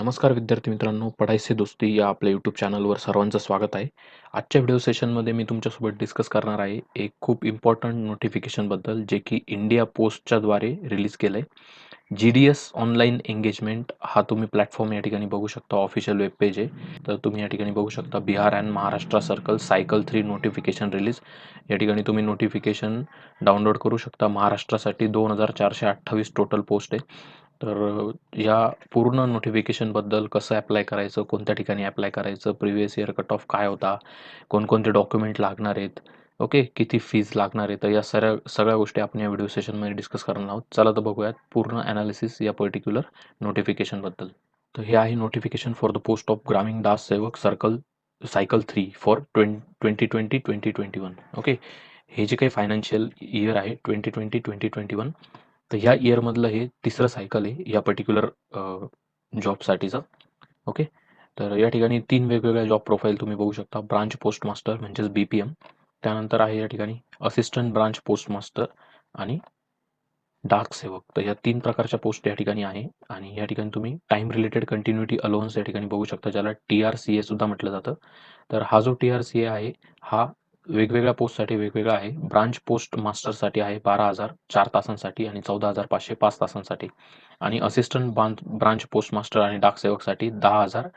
नमस्कार विद्यार्थी मित्रांनो, पढ़ाई से दोस्ती या आपल्या यूट्यूब चॅनलवर सर्वांचं स्वागत आहे. आजच्या व्हिडिओ सेशनमध्ये मी तुमच्यासोबत डिस्कस करणार आहे एक खूप इम्पॉर्टंट नोटिफिकेशनबद्दल जे की इंडिया पोस्टच्या द्वारे रिलीज केलं आहे. GDS ऑनलाईन एंगेजमेंट हा तुम्ही प्लॅटफॉर्म या ठिकाणी बघू शकता. ऑफिशियल वेब पेज आहे. तर तुम्ही या ठिकाणी बघू शकता Bihar and Maharashtra circle cycle 3 notification release. या ठिकाणी तुम्ही नोटिफिकेशन डाउनलोड करू शकता. महाराष्ट्रासाठी 2428 टोटल पोस्ट आहे. तर या पूर्ण नोटिफिकेशनबद्दल कसं ॲप्लाय करायचं, कोणत्या ठिकाणी ॲप्लाय करायचं, प्रिव्हियस इयर कट ऑफ काय होता, कोणकोणते डॉक्युमेंट लागणार आहेत, ओके, किती फीज लागणार आहे. तर या सगळ्या गोष्टी आपण या व्हिडिओ सेशनमध्ये डिस्कस करणार आहोत. चला तर बघूयात पूर्ण ॲनालिसिस या पर्टिक्युलर नोटिफिकेशनबद्दल. तर हे आहे notification for the post of ग्रामीण दास सेवक सर्कल सायकल 3 फॉर 2020-2021. ओके, हे जे काही फायनान्शियल इयर आहे 2020-2021, तर ह्या इयरमधलं हे तिसरं सायकल आहे या पर्टिक्युलर जॉबसाठीचं. ओके, तर या ठिकाणी 3 वेगवेगळ्या जॉब प्रोफाईल तुम्ही बघू शकता. ब्रांच पोस्ट मास्टर म्हणजेच BPM, त्यानंतर आहे या ठिकाणी असिस्टंट ब्रांच पोस्ट मास्टर आणि डाक सेवक. तर या 3 प्रकारच्या पोस्ट या ठिकाणी आहे आणि या ठिकाणी तुम्ही टाईम रिलेटेड कंटिन्युटी अलाउन्स या ठिकाणी बघू शकता, ज्याला TRCA सुद्धा म्हटलं जातं. तर हा जो TRCA आहे हा वेगवेगळ्या पोस्टसाठी वेगवेगळा आहे. ब्रांच पोस्ट मास्टरसाठी आहे 12,000 4 तासांसाठी आणि 14,500 5 तासांसाठी आणि असिस्टंट ब्रांच पोस्ट मास्टर आणि डाक सेवकसाठी 10,000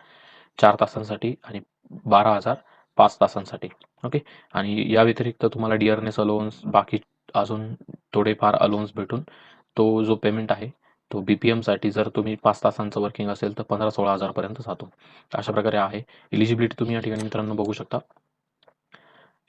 4 तासांसाठी आणि 12,000 5 तासांसाठी. ओके, आणि या व्यतिरिक्त तुम्हाला डिअरनेस अलाउन्स बाकी अजून थोडेफार अलाउन्स भेटून तो जो पेमेंट आहे तो BPMसाठी जर तुम्ही 5 तासांचं वर्किंग असेल तर 15-16,000 पर्यंत जातो. अशा प्रकारे आहे. एलिजिबिलिटी तुम्ही या ठिकाणी मित्रांनो बघू शकता.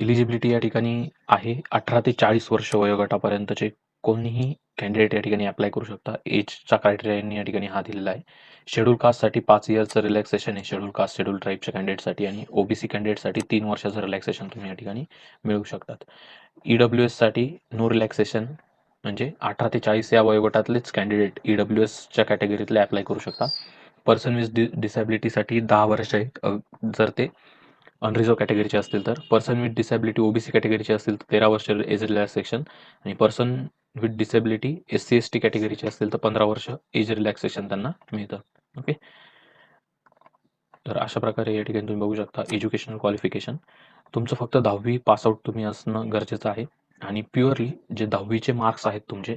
एलिजिबिलिटी या ठिकाणी आहे 18 ते 40 वर्ष वयोगटापर्यंतचे कोणीही कॅन्डिडेट या ठिकाणी अप्लाय करू शकता. एजचा क्रायटेरिया या ठिकाणी हा दिलेला आहे. शेड्यूल कास्टसाठी 5 इयर्सचं रिलॅक्सेशन आहे शेड्यूल कास्ट शेड्यूल ट्राईबच्या कॅन्डिडेटसाठी आणि OBC कॅन्डिडेटसाठी 3 वर्षाचं रिलॅक्सेशन तुम्ही या ठिकाणी मिळवू शकतात. EWSसाठी नो रिलॅक्सेशन, म्हणजे 18 ते 40 या वयोगटातलेच कॅन्डिडेट EWSच्या कॅटेगरीतले अप्लाय करू शकतात. पर्सन विथ डिसॅबिलिटीसाठी 10 वर्ष आहेत जर ते अनरिझर्व कॅटेगरीचे असतील तर. पर्सन विथ डिसॅबिलिटी OBC कॅटेगरीचे असतील तर 13 वर्ष एज रिलॅक्सेशन आणि पर्सन विथ डिसॅबिलिटी SC/ST कॅटेगरीचे असतील तर 15 वर्ष एज रिलॅक्सेशन त्यांना मिळतं. ओके, तर अशा प्रकारे या ठिकाणी तुम्ही बघू शकता. एज्युकेशनल क्वालिफिकेशन तुमचं फक्त 10वी पासआउट तुम्ही असणं गरजेचं आहे आणि प्युअरली जे 10वीचे मार्क्स आहेत तुमचे,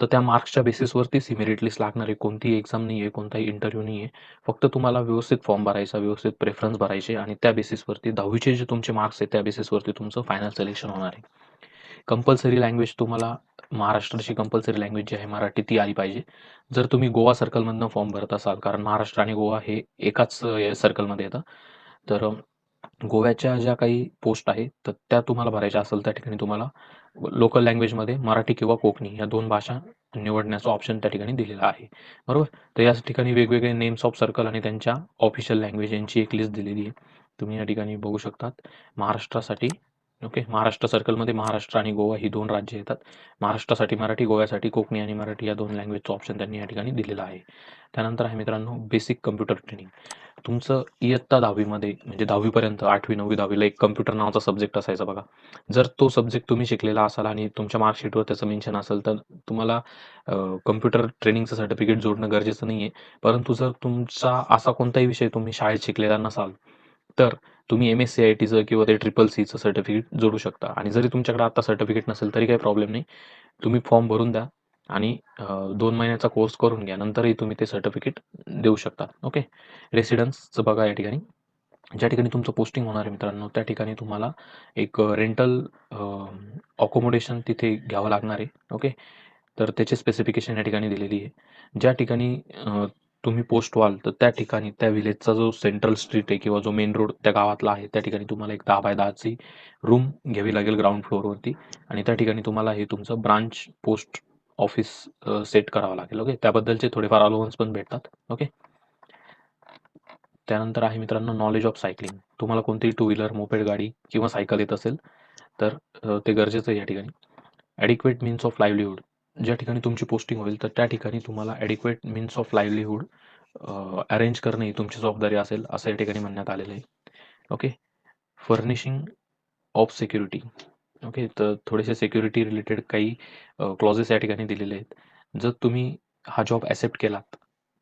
तर त्या मार्क्सच्या बेसिसवरतीच ही मेरिट लिस्ट लागणार आहे. कोणतीही एक्झाम नाही आहे, कोणताही इंटरव्ह्यू नाही आहे. फक्त तुम्हाला व्यवस्थित फॉर्म भरायचा, व्यवस्थित प्रेफरन्स भरायचे आणि त्या बेसिसवरती 10वीचे जे तुमचे मार्क्स आहेत त्या बेसिसवरती तुमचं फायनल सिलेक्शन होणार आहे. कंपल्सरी लँग्वेज तुम्हाला महाराष्ट्राची कंपल्सरी लँग्वेज जी आहे मराठी ती आली पाहिजे. जर तुम्ही गोवा सर्कलमधनं फॉर्म भरत असाल, कारण महाराष्ट्र आणि गोवा हे एकाच सर्कलमध्ये येतं, तर गोव्याच्या ज्या काही पोस्ट आहेत तर त्या तुम्हाला भरायच्या असेल त्या ठिकाणी तुम्हाला लोकल लँग्वेजमध्ये मराठी किंवा कोकणी या 2 भाषा निवडण्याचा ऑप्शन त्या ठिकाणी दिलेला आहे. बरोबर? तर या ठिकाणी वेगवेगळे नेम्स ऑफ सर्कल आणि त्यांच्या ऑफिशियल लँग्वेज यांची एक लिस्ट दिलेली आहे. तुम्ही या ठिकाणी बघू शकतात. महाराष्ट्रासाठी ओके, महाराष्ट्र सर्कलमध्ये महाराष्ट्र आणि गोवा ही 2 राज्य येतात. महाराष्ट्रासाठी मराठी, गोव्यासाठी कोकणी आणि मराठी या 2 लँग्वेजचं ऑप्शन त्यांनी या ठिकाणी दिलेलं आहे. त्यानंतर आहे मित्रांनो बेसिक कम्प्युटर ट्रेनिंग. तुमचं इयत्ता 10वीमध्ये म्हणजे 10वीपर्यंत 8वी, 9वी, 10वीला एक कम्प्युटर नावाचा सब्जेक्ट असायचा बघा. जर तो सब्जेक्ट तुम्ही शिकलेला असाल आणि तुमच्या मार्कशीटवर त्याचं मेन्शन असेल तर तुम्हाला कम्प्युटर ट्रेनिंगचं सर्टिफिकेट जोडणं गरजेचं नाही आहे. परंतु जर तुमचा असा कोणताही विषय तुम्ही शाळेत शिकलेला नसाल, तर तुम्ही MSc-ITचं किंवा ते CCCचं सर्टिफिकेट जोडू शकता आणि जरी तुमच्याकडे आता सर्टिफिकेट नसेल तरी काही प्रॉब्लेम नाही. तुम्ही फॉर्म भरून द्या आणि 2 महिन्याचा कोर्स करून घ्या. नंतरही तुम्ही ते सर्टिफिकेट देऊ शकता. ओके. रेसिडेन्सचं बघा या ठिकाणी. ज्या ठिकाणी तुमचं पोस्टिंग होणार आहे मित्रांनो, त्या ठिकाणी तुम्हाला एक रेंटल अकोमोडेशन तिथे घ्यावं लागणार आहे. ओके. तर त्याची स्पेसिफिकेशन या ठिकाणी दिलेली आहे. ज्या ठिकाणी तुम्ही पोस्ट व्हाल तर त्या ठिकाणी त्या विलेजचा जो सेंट्रल स्ट्रीट आहे किंवा जो मेन रोड त्या गावातला आहे, त्या ठिकाणी तुम्हाला एक 10 बाय 10ची रूम घ्यावी लागेल ग्राउंड फ्लोअरवरती आणि त्या ठिकाणी तुम्हाला हे तुमचं ब्रांच पोस्ट ऑफिस सेट करावं लागेल. ओके. त्याबद्दलचे थोडेफार अलाउन्स पण भेटतात. ओके. त्यानंतर आहे मित्रांनो नॉलेज ऑफ सायकलिंग. तुम्हाला कोणतीही टू व्हीलर, मोपेड गाडी किंवा सायकल येत असेल तर ते गरजेचं आहे या ठिकाणी. Adequate means of livelihood. ज्या ठिकाणी तुमची पोस्टिंग होईल तर त्या ठिकाणी तुम्हाला adequate means of livelihood arrange करणं ही तुमची जबाबदारी असेल, असं या ठिकाणी म्हणण्यात आलेलं आहे. Okay. Furnishing of security. Okay. तर थोडेसे सिक्युरिटी रिलेटेड काही क्लॉजेस या ठिकाणी दिलेले आहेत. जर तुम्ही हा जॉब ॲक्सेप्ट केलात,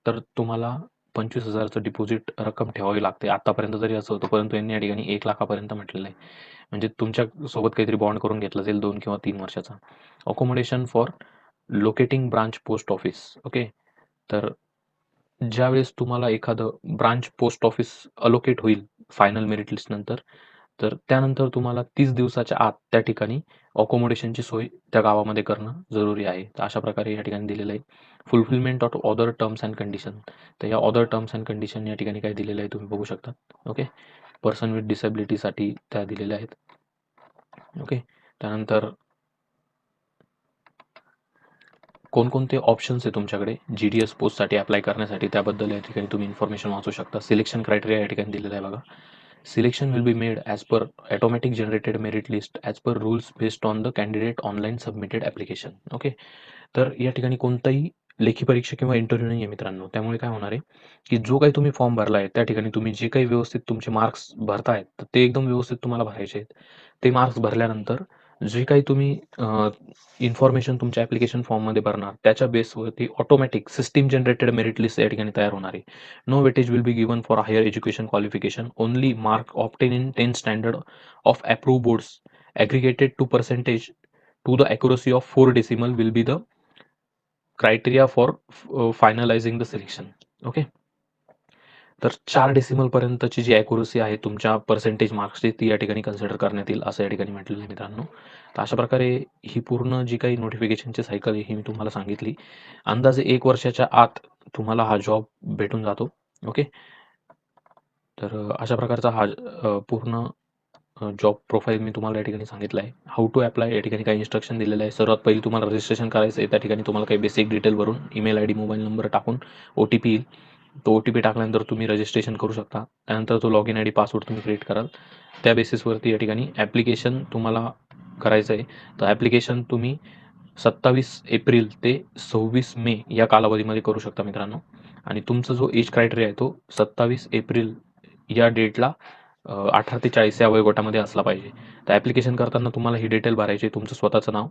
तर तुम्हाला 25,000चं डिपॉझिट रक्कम ठेवावी लागते. आतापर्यंत जरी असं होतं, परंतु यांनी या ठिकाणी 1,00,000पर्यंत म्हटलेलं आहे. म्हणजे तुमच्या सोबत काहीतरी बॉन्ड करून घेतला जाईल 2 किंवा 3 वर्षाचा. Accommodation for locating branch post office. Okay. तर ज्यावेळेस तुम्हाला एखादं ब्रांच पोस्ट ऑफिस अलोकेट होईल फायनल मेरिट लिस्ट नंतर, तर त्यानंतर तुम्हाला 30 दिवसाच्या आत त्या ठिकाणी अकोमोडेशनची सोय त्या गावामध्ये करणं जरुरी आहे. तर अशा प्रकारे या ठिकाणी दिलेलं आहे. Fulfilment of other terms and condition. तर या अदर टर्म्स अँड कंडिशन या ठिकाणी काय दिलेलं आहे तुम्ही बघू शकता. ओके. पर्सन विथ डिसेबिलिटीसाठी त्या दिलेल्या आहेत. ओके. त्यानंतर कोणकोणते ऑप्शन्स आहे तुमच्याकडे GDS पोस्टसाठी अप्लाय करण्यासाठी त्याबद्दल या ठिकाणी तुम्ही इन्फॉर्मेशन वाचू शकता. सिलेक्शन क्रायटेरिया या ठिकाणी दिलेला आहे बघा. Selection will be made as per automatic generated merit list as per rules based on the candidate online submitted application. Okay. तर या ठिकाणी कोणताही लेखी परीक्षा किंवा इंटरव्ह्यू नाही आहे मित्रांनो. त्यामुळे काय होणार आहे, की जो काही तुम्ही फॉर्म भरला आहे, त्या ठिकाणी तुम्ही जे काही व्यवस्थित तुमचे मार्क्स भरतायत, तर ते एकदम व्यवस्थित तुम्हाला भरायचे आहेत. ते मार्क्स भरल्यानंतर जे काही तुम्ही इन्फॉर्मेशन तुमच्या ॲप्लिकेशन फॉर्ममध्ये भरणार, त्याच्या बेसवरती automatic system generated merit list या ठिकाणी तयार होणार आहे. No weightage will be given for higher education qualification. Only mark obtain in 10th standard of approved boards aggregated to percentage to the accuracy of 4 decimal will be the criteria for finalising the selection. Okay. तर 4 decimal पर्यंतची जी accuracy आहे तुमच्या percentage मार्क्सची ती या ठिकाणी consider करण्यात येईल असं या ठिकाणी म्हटलेलं आहे मित्रांनो. तर अशा प्रकारे ही पूर्ण जी काही नोटिफिकेशनची सायकल आहे ही मी तुम्हाला सांगितली. अंदाजे 1 वर्षाच्या आत तुम्हाला हा जॉब भेटून जातो. ओके. तर अशा प्रकारचा हा पूर्ण जॉब प्रोफाईल मी तुम्हाला या ठिकाणी सांगितलं आहे. हाऊ टू अप्लाय या ठिकाणी काही इन्स्ट्रक्शन दिलेलं आहे. सर्वात पहिली तुम्हाला रजिस्ट्रेशन करायचं आहे. त्या ठिकाणी तुम्हाला काही बेसिक डिटेल भरून ईमेल आयडी, मोबाईल नंबर टाकून OTP येईल. तो OTP टाकल्यानंतर तुम्ही रजिस्ट्रेशन करू शकता. त्यानंतर तो लॉगिन आयडी, पासवर्ड तुम्ही क्रिएट कराल. त्या बेसिसवरती या ठिकाणी ॲप्लिकेशन तुम्हाला करायचं आहे. तर ॲप्लिकेशन तुम्ही 27 एप्रिल ते 26 मे या कालावधीमध्ये करू शकता मित्रांनो. आणि तुमचा जो एज क्रायटेरिया आहे तो 27 एप्रिल या डेटला 18 ते 40 या वयोगटामध्ये असला पाहिजे. तर ॲप्लिकेशन करताना तुम्हाला ही डिटेल भरायची आहे. तुमचं स्वतःचं नाव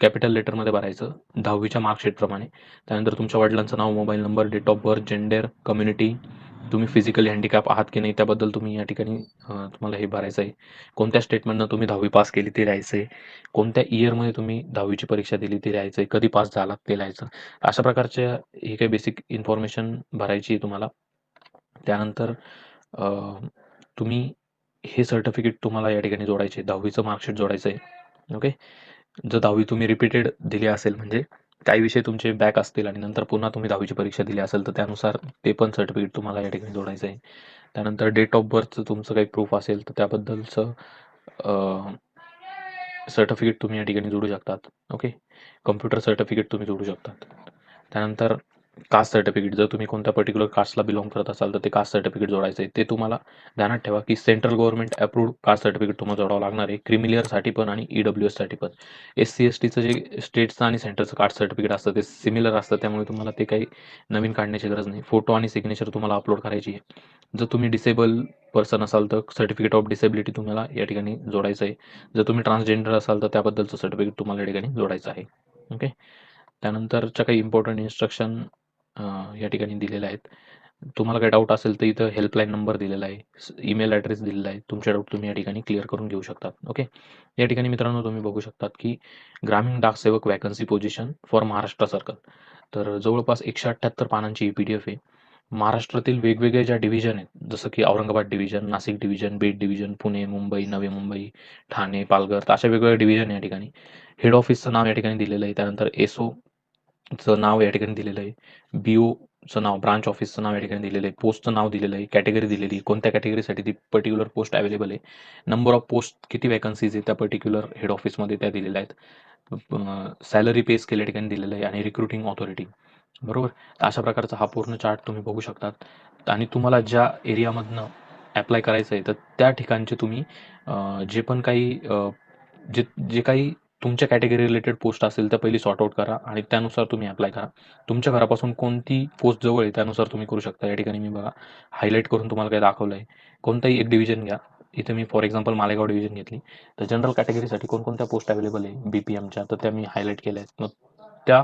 कॅपिटल लेटरमध्ये भरायचं 10वीच्या मार्कशीटप्रमाणे. त्यानंतर तुमच्या वडिलांचं नाव, mobile number, date of birth, gender, community, तुम्ही फिजिकली हँडिकॅप आहात की नाही त्याबद्दल तुम्ही या ठिकाणी तुम्हाला हे भरायचं आहे. कोणत्या स्टेटमधनं तुम्ही 10वी पास केली ते लिहायचं आहे. कोणत्या इयरमध्ये तुम्ही 10वीची परीक्षा दिली ते लिहायचं आहे. कधी पास झालात ते लिहायचं. अशा प्रकारच्या ही काही बेसिक इन्फॉर्मेशन भरायची आहे तुम्हाला. त्यानंतर तुम्ही हे सर्टिफिकेट तुम्हाला या ठिकाणी जोडायचे आहे. 10वीचं मार्कशीट जोडायचं आहे. ओके. जर 10वी तुम्ही रिपीटेड दिली असेल म्हणजे काही विषय तुमचे बॅक असतील आणि नंतर पुन्हा तुम्ही 10वीची परीक्षा दिली असेल तर त्यानुसार ते पण सर्टिफिकेट तुम्हाला या ठिकाणी जोडायचं आहे. त्यानंतर डेट ऑफ बर्थचं तुमचं काही प्रूफ असेल तर त्याबद्दलचं सर्टिफिकेट तुम्ही या ठिकाणी जोडू शकतात. ओके. कॉम्प्युटर सर्टिफिकेट तुम्ही जोडू शकतात. त्यानंतर कास्ट सर्टिफिकेट जर तुम्ही कोणत्या पर्टिक्युलर कास्टला बिलॉंग करत असाल तर ते कास्ट सर्टिफिकेट जोडायचं आहे. ते तुम्हाला ध्यानात ठेवा की central government approved caste certificate तुम्हाला जोडावं लागणार आहे. क्रिमिलियरसाठी पण आणि EWSसाठी पण. SC-STचं जे स्टेटचं आणि सेंटरचं कास्ट सर्टिफिकेट असतं ते सिमिलर असतं त्यामुळे तुम्हाला ते काही नवीन काढण्याची गरज नाही. फोटो आणि सिग्नेचर तुम्हाला अपलोड करायची आहे. जर तुम्ही डिसेबल पर्सन असाल तर सर्टिफिकेट ऑफ डिसेबिलिटी तुम्हाला या ठिकाणी जोडायचं आहे. जर तुम्ही ट्रान्सजेंडर असाल तर त्याबद्दलचं सर्टिफिकेट तुम्हाला या ठिकाणी जोडायचं आहे. ओके. त्यानंतरच्या काही इम्पॉर्टंट इन्स्ट्रक्शन या ठिकाणी दिलेल्या आहेत. तुम्हाला काही डाऊट असेल तर इथं हेल्पलाईन नंबर दिलेला आहे. ईमेल ॲड्रेस दिलेला आहे. तुमचे डाऊट तुम्ही या ठिकाणी क्लिअर करून घेऊ शकतात. ओके. या ठिकाणी मित्रांनो तुम्ही बघू शकतात की ग्रामीण डाक सेवक vacancy position for Maharashtra circle. तर जवळपास 178 पानांची ही PDF आहे. महाराष्ट्रातील वेगवेगळ्या ज्या डिव्हिजन आहेत, जसं की Aurangabad division, Nashik division, Beed division, Pune, Mumbai, Navi Mumbai, Thane, Palghar तर अशा वेगवेगळ्या डिव्हिजन या ठिकाणी. हेड ऑफिसचं नाव या ठिकाणी दिलेलं आहे. त्यानंतर SOचं नाव या ठिकाणी दिलेलं आहे. BOचं नाव, ब्रांच ऑफिसचं नाव या ठिकाणी दिलेलं आहे. पोस्टचं नाव दिलेलं आहे. कॅटेगरी दिलेली आहे. कोणत्या कॅटेगरीसाठी ती पर्टिक्युलर पोस्ट अवेलेबल आहे. नंबर ऑफ पोस्ट किती वॅकन्सीज आहे त्या पर्टिक्युलर हेड ऑफिसमध्ये त्या दिलेल्या आहेत. सॅलरी पे स्केल या ठिकाणी दिलेलं आहे आणि रिक्रुटिंग ऑथॉरिटी. बरोबर. तर अशा प्रकारचा हा पूर्ण चार्ट तुम्ही बघू शकतात आणि तुम्हाला ज्या एरियामधनं ॲप्लाय करायचं आहे तर त्या ठिकाणचे तुम्ही जे पण काही जे जे काही तुमच्या कॅटेगरी रिलेटेड पोस्ट असेल त्या पहिली सॉर्ट आउट करा आणि त्यानुसार तुम्ही ॲप्लाय करा. तुमच्या घरापासून कोणती पोस्ट जवळ आहे त्यानुसार तुम्ही करू शकता. या ठिकाणी मी बघा हायलाईट करून तुम्हाला काही दाखवलं आहे. कोणताही एक डिव्हिजन घ्या. इथे me for example Malegaon division घेतली. तर जनरल कॅटेगरीसाठी कोणकोणत्या पोस्ट अवेलेबल आहे BPMच्या तर त्या मी हायलाईट केल्या आहेत. मग त्या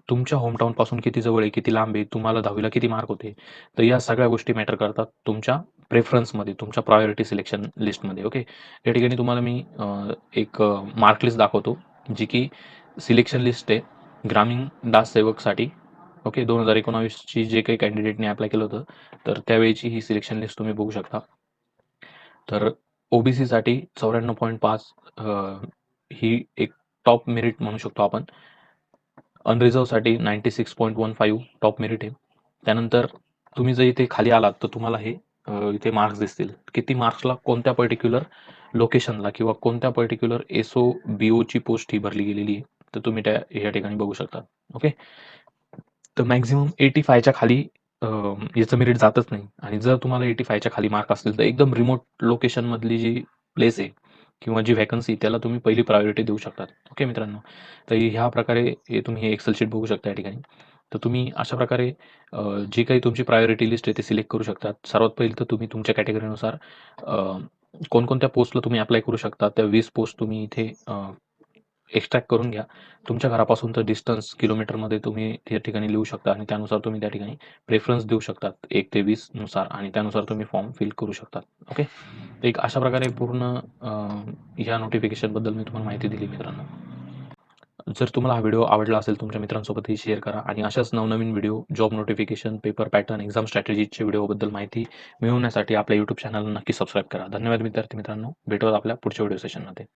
तुमच्या होमटाउनपासून किती जवळ आहे, किती लांब आहे, तुम्हाला 10वी ला किती मार्क होते. तर या सगळ्या गोष्टी मॅटर करतात तुमच्या प्रेफरन्समध्ये, तुमच्या प्रायोरिटी सिलेक्शन लिस्टमध्ये. ओके. या ठिकाणी तुम्हाला मी एक मार्क लिस्ट दाखवतो, जी की सिलेक्शन लिस्ट आहे ग्रामीण डाक सेवकसाठी. ओके. 2019ची जे काही कॅन्डिडेटने अप्लाय केलं होतं, तर त्यावेळीची ही सिलेक्शन लिस्ट तुम्ही बघू शकता. तर ओबीसीसाठी 94.5 ही एक टॉप मेरिट म्हणू शकतो आपण. अनरिझर्व्हसाठी 96.15 टॉप मेरिट आहे. त्यानंतर तुम्ही जर इथे खाली आलात, तर तुम्हाला हे इथे मार्क्स दिसतील. किती मार्क्सला कोणत्या पर्टिक्युलर लोकेशनला किंवा कोणत्या पर्टिक्युलर एस-ओ-बी-ओची पोस्ट ही भरली गेलेली आहे. तर तुम्ही या ठिकाणी बघू शकता. ओके. तर मॅक्सिमम 85 च्या खाली याचं मेरिट जातच नाही आणि जर तुम्हाला 85 च्या खाली मार्क असतील, तर एकदम रिमोट लोकेशनमधली जी प्लेस आहे किंवा जी व्हॅकन्सी त्याला तुम्ही पहिली प्रायोरिटी देऊ शकतात. ओके मित्रांनो. तर ह्या प्रकारे हे तुम्ही हे एक्सेल शीट बघू शकता या ठिकाणी. तर तुम्ही अशा प्रकारे जी काही तुमची प्रायोरिटी लिस्ट आहे ती सिलेक्ट करू शकतात. सर्वात पहिलं तर तुम्ही तुमच्या कॅटेगरीनुसार कोणकोणत्या पोस्टला तुम्ही अप्लाय करू शकता. त्या 20 पोस्ट तुम्ही इथे एक्स्ट्रॅक्ट करून घ्या. तुमच्या घरापासून तर डिस्टन्स किलोमीटरमध्ये तुम्ही त्या ठिकाणी लिहू शकता आणि त्यानुसार तुम्ही त्या ठिकाणी प्रेफरन्स देऊ शकतात 1 ते 20 नुसार आणि त्यानुसार तुम्ही फॉर्म फिल करू शकतात. ओके. एक अशा प्रकारे पूर्ण ह्या नोटिफिकेशनबद्दल मी तुम्हाला माहिती दिली मित्रांनो. जर तुम्हाला हा व्हिडिओ आवडला असेल तुमच्या मित्रांसोबतही शेअर करा आणि अशाच नवनवीन video, job notification, paper pattern, exam स्ट्रॅटेजीचे व्हिडिओबद्दल माहिती मिळवण्यासाठी आपल्या YouTube चॅनलला नक्की सबस्क्राईब करा. धन्यवाद विद्यार्थी मित्रांनो. भेटूयात आपल्या पुढच्या व्हिडिओ सेशनमध्ये.